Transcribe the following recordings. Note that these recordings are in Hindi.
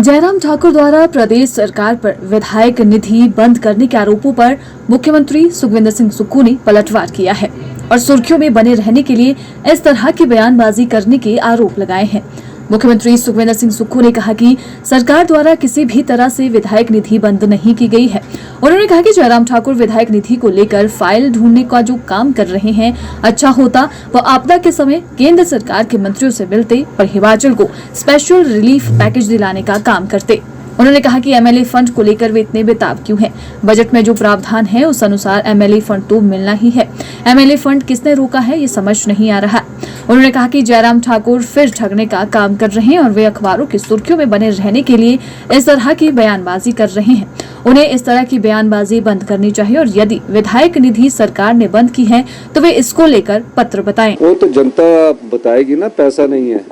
जयराम ठाकुर द्वारा प्रदेश सरकार पर विधायक निधि बंद करने के आरोपों पर मुख्यमंत्री सुखविंदर सिंह सुक्खू ने पलटवार किया है और सुर्खियों में बने रहने के लिए इस तरह की बयानबाजी करने के आरोप लगाए हैं। मुख्यमंत्री सुखविंदर सिंह सुक्खू ने कहा कि सरकार द्वारा किसी भी तरह से विधायक निधि बंद नहीं की गई है। उन्होंने कहा कि जयराम ठाकुर विधायक निधि को लेकर फाइल ढूंढने का जो काम कर रहे हैं, अच्छा होता वो आपदा के समय केंद्र सरकार के मंत्रियों से मिलते और हिमाचल को स्पेशल रिलीफ पैकेज दिलाने का काम करते। उन्होंने कहा कि एमएलए फंड को लेकर वे इतने बेताब क्यों हैं? बजट में जो प्रावधान है उस अनुसार एमएलए फंड तो मिलना ही है। एमएलए फंड किसने रोका है ये समझ नहीं आ रहा। उन्होंने कहा कि जयराम ठाकुर फिर ठगने का काम कर रहे हैं और वे अखबारों की सुर्खियों में बने रहने के लिए इस तरह की बयानबाजी कर रहे हैं। उन्हें इस तरह की बयानबाजी बंद करनी चाहिए और यदि विधायक निधि सरकार ने बंद की है तो वे इसको लेकर पत्र बताएं। वो तो जनता बताएगी ना, पैसा नहीं है।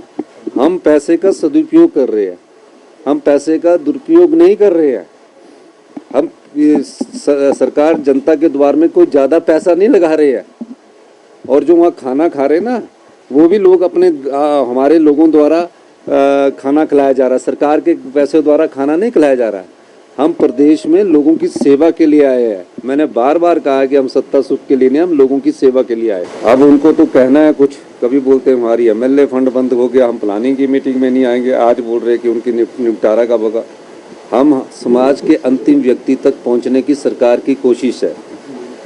हम पैसे का सदुपयोग कर रहे हैं, हम पैसे का दुरुपयोग नहीं कर रहे हैं। हम सरकार जनता के द्वार में कोई ज्यादा पैसा नहीं लगा रहे हैं। और जो वहाँ खाना खा रहे ना, वो भी लोग अपने हमारे लोगों द्वारा खाना खिलाया जा रहा है। सरकार के पैसे द्वारा खाना नहीं खिलाया जा रहा है। हम प्रदेश में लोगों की सेवा के लिए आए हैं। मैंने बार बार कहा कि हम सत्ता सुख के लिए नहीं, हम लोगों की सेवा के लिए आए। अब उनको तो कहना है कुछ, कभी बोलते हैं हमारी एमएलए फंड बंद हो गया, हम प्लानिंग की मीटिंग में नहीं आएंगे, आज बोल रहे कि उनकी निपटारा का होगा। हम समाज के अंतिम व्यक्ति तक पहुंचने की सरकार की कोशिश है।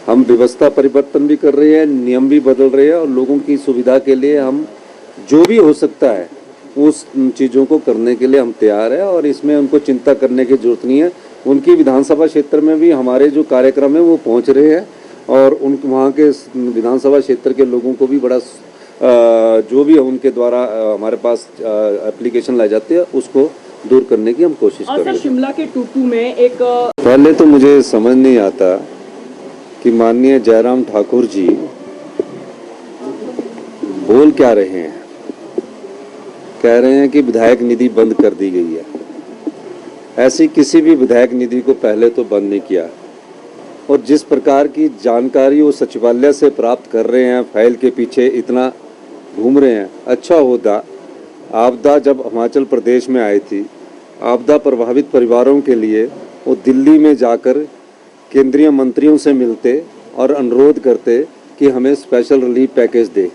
हम व्यवस्था परिवर्तन भी कर रहे हैं, नियम भी बदल रहे हैं और लोगों की सुविधा के लिए हम जो भी हो सकता है उस चीज़ों को करने के लिए हम तैयार है। और इसमें उनको चिंता करने की जरूरत नहीं है। उनकी विधानसभा क्षेत्र में भी हमारे जो कार्यक्रम है वो पहुंच रहे हैं और उन वहाँ के विधानसभा क्षेत्र के लोगों को भी बड़ा जो भी उनके द्वारा हमारे पास एप्लीकेशन लाई जाती है उसको दूर करने की हम कोशिश कर रहे हैं। शिमला के टूटू में एक पहले तो मुझे समझ नहीं आता कि माननीय जयराम ठाकुर जी बोल क्या रहे हैं। कह रहे हैं कि विधायक निधि बंद कर दी गई है। ऐसी किसी भी विधायक निधि को पहले तो बंद नहीं किया। और जिस प्रकार की जानकारी वो सचिवालय से प्राप्त कर रहे हैं, फाइल के पीछे इतना घूम रहे हैं। अच्छा होता आपदा जब हिमाचल प्रदेश में आई थी, आपदा प्रभावित परिवारों के लिए वो दिल्ली में जाकर केंद्रीय मंत्रियों से मिलते और अनुरोध करते कि हमें स्पेशल रिलीफ पैकेज दे।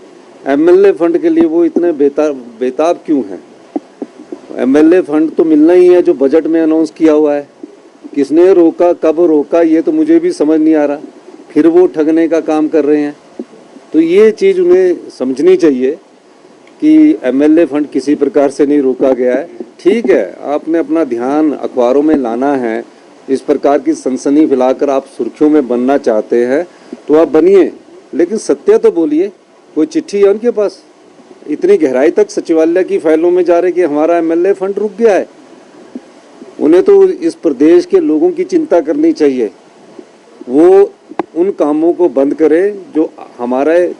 एमएलए फंड के लिए वो इतने बेताब क्यों हैं? एमएलए फंड तो मिलना ही है जो बजट में अनाउंस किया हुआ है। किसने रोका, कब रोका, ये तो मुझे भी समझ नहीं आ रहा। फिर वो ठगने का काम कर रहे हैं। तो ये चीज़ उन्हें समझनी चाहिए कि एमएलए फंड किसी प्रकार से नहीं रोका गया है। ठीक है, आपने अपना ध्यान अखबारों में लाना है, इस प्रकार की सनसनी फैलाकर आप सुर्खियों में बनना चाहते हैं तो आप बनिए, लेकिन सत्य तो बोलिए। कोई चिट्ठी है उनके पास? इतनी गहराई तक सचिवालय की फाइलों में जा रहे कि हमारा एमएलए फंड रुक गया है। उन्हें तो इस प्रदेश के लोगों की चिंता करनी चाहिए। वो उन कामों को बंद करें जो हमारे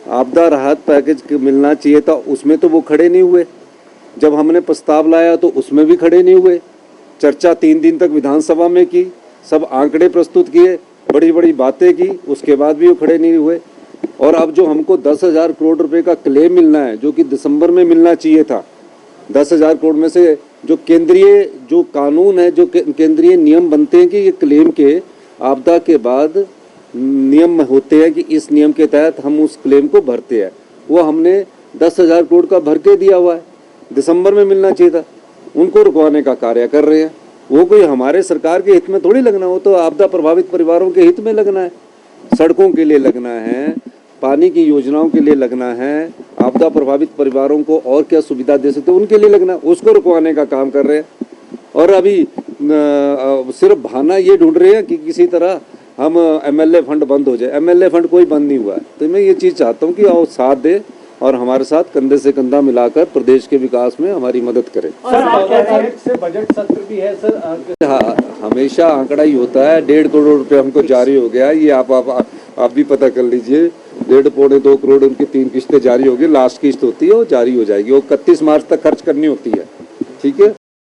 आपदा राहत पैकेज मिलना चाहिए था, उसमें तो वो खड़े नहीं हुए। जब हमने प्रस्ताव लाया तो उसमें भी खड़े नहीं हुए। चर्चा 3 दिन तक विधानसभा में की, सब आंकड़े प्रस्तुत किए, बड़ी बड़ी बातें की, उसके बाद भी वो खड़े नहीं हुए। और अब जो हमको 10,000 करोड़ रुपए का क्लेम मिलना है, जो कि दिसंबर में मिलना चाहिए था, 10,000 करोड़ में से जो केंद्रीय जो कानून है, जो केंद्रीय नियम बनते हैं कि ये क्लेम के आपदा के बाद नियम होते हैं कि इस नियम के तहत हम उस क्लेम को भरते हैं, वो हमने 10,000 करोड़ का भर के दिया हुआ है। दिसंबर में मिलना चाहिए था। उनको रुकवाने का कार्य कर रहे हैं। वो कोई हमारे सरकार के हित में थोड़ी लगना, वो तो आपदा प्रभावित परिवारों के हित में लगना है, सड़कों के लिए लगना है, पानी की योजनाओं के लिए लगना है, आपदा प्रभावित परिवारों को और क्या सुविधा दे सकते उनके लिए लगना है। उसको रुकवाने का काम कर रहे हैं। और अभी सिर्फ बहाना ये ढूंढ रहे हैं कि किसी तरह हम एमएलए फंड बंद हो जाए। एमएलए फंड कोई बंद नहीं हुआ है। तो मैं ये चीज़ चाहता हूँ कि आप साथ दे और हमारे साथ कंधे से कंधा मिलाकर प्रदेश के विकास में हमारी मदद करें। से बजट सत्र भी है सर। हाँ, हमेशा आंकड़ा ही होता है। 1.5 करोड़ रुपए हमको जारी हो गया। ये आप भी पता कर लीजिए। 1.5 पौने 2 करोड़ उनकी 3 किस्तें जारी होगी। लास्ट किस्त होती है वो जारी हो जाएगी। वो 31 मार्च तक खर्च करनी होती है। ठीक है।